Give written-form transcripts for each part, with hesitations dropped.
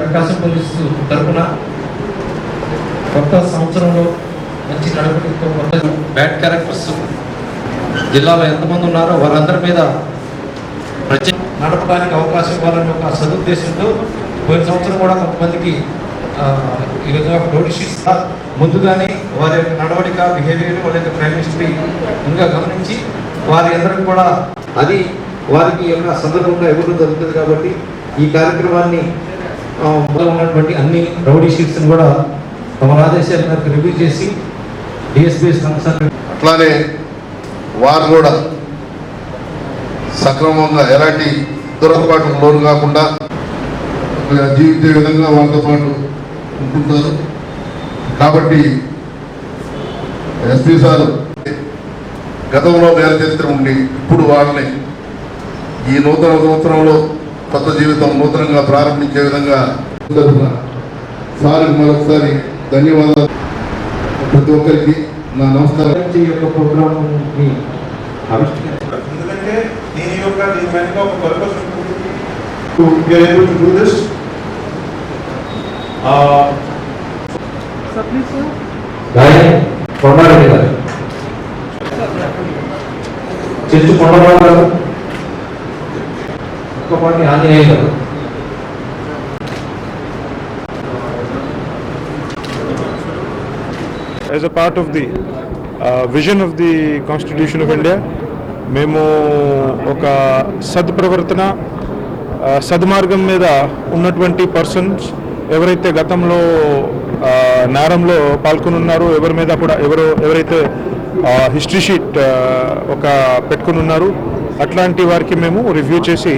ప్రకాశం police తరఫున కొత్త సంవత్సరంలో మంచి నడవడికతో కొత్త బ్యాడ్ క్యారెక్టర్స్ జిల్లాలో ఎంతమంది ఉన్నారో వారందరి మీద ప్రత్యేక నడపడానికి అవకాశం ఇవ్వాలని ఒక సదుద్దేశంతో పోయిన సంవత్సరం కూడా కొంతమందికి ఈ విధంగా నోటీస్ ముందుగానే వారి యొక్క నడవడిక బిహేవియర్ వాళ్ళ యొక్క క్రైమ్ హిస్టరీ ఇంకా గమనించి వారి అందరికి కూడా అది వారికి యొక్క సందర్భంగా ఇవ్వడం జరుగుతుంది. కాబట్టి ఈ కార్యక్రమాన్ని ఉన్నటువంటి అన్ని రౌడీ షీట్స్ని కూడా తమ ఆదేశాల మేరకు రివ్యూ చేసి డిఎస్పీ అట్లానే వారు కూడా సక్రమంగా ఎలాంటి దురపాటుకు లోను కాకుండా జీవిత విధంగా వాళ్ళతో పాటు ఉంటుంటారు. కాబట్టి ఎస్పీ సార్ గతంలో నేర చరిత్ర ఉండి ఇప్పుడు వాళ్ళని ఈ నూతన సంవత్సరంలో కొత్త జీవితం నూతనంగా ప్రారంభించే విధంగా సార్ మరొకసారి ధన్యవాదాలు. ప్రతి ఒక్కరికి నా నమస్కారం. యొక్క ప్రోగ్రామ్ ఎందుకంటే దీని వెనుక ఒక పర్పస్ కొండారెడ్డి గారు చెట్టు కొండబాబు గారు ఒక్కపాటి ఆంజనేయ గారు As a part of the vision of the Constitution of India, మేము ఒక సద్ప్రవర్తన సద్మార్గం మీద ఉన్నటువంటి పర్సన్స్ ఎవరైతే గతంలో నేరంలో పాల్గొని ఉన్నారో ఎవరి మీద కూడా ఎవరైతే హిస్టరీ షీట్ ఒక పెట్టుకుని ఉన్నారు అట్లాంటి వారికి మేము రివ్యూ చేసి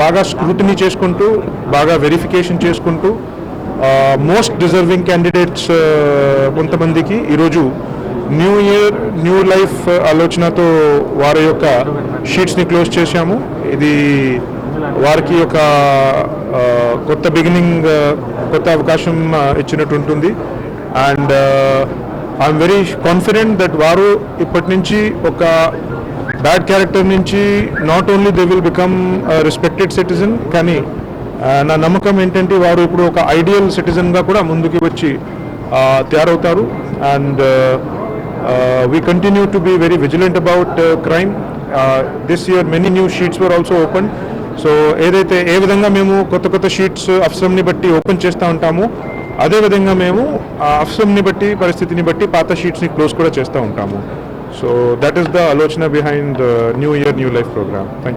బాగా స్క్రూటినీ చేసుకుంటూ బాగా వెరిఫికేషన్ చేసుకుంటూ మోస్ట్ డిజర్వింగ్ క్యాండిడేట్స్ కొంతమందికి ఈరోజు న్యూ ఇయర్ న్యూ లైఫ్ ఆలోచనతో వారి యొక్క షీట్స్ని క్లోజ్ చేశాము. ఇది వారికి ఒక కొత్త బిగినింగ్ కొత్త అవకాశం ఇచ్చినట్టు ఉంటుంది. And I'm very confident that వారు ఇప్పటి నుంచి ఒక బ్యాడ్ క్యారెక్టర్ నుంచి not only they will become respected citizen, కానీ నా నమ్మకం ఏంటంటే వారు ఇప్పుడు ఒక ఐడియల్ సిటిజన్గా కూడా ముందుకు వచ్చి తయారవుతారు. And we continue to be very vigilant about crime. This year many new sheets were also opened. So ఏదైతే ఏ విధంగా మేము కొత్త షీట్స్ అవసరంని బట్టి ఓపెన్ చేస్తూ ఉంటామో అదేవిధంగా మేము అవసరంని బట్టి పరిస్థితిని బట్టి పాత షీట్స్ని క్లోజ్ కూడా చేస్తూ ఉంటాము. సో దట్ ఈస్ ద ఆలోచన behind new year new life programme.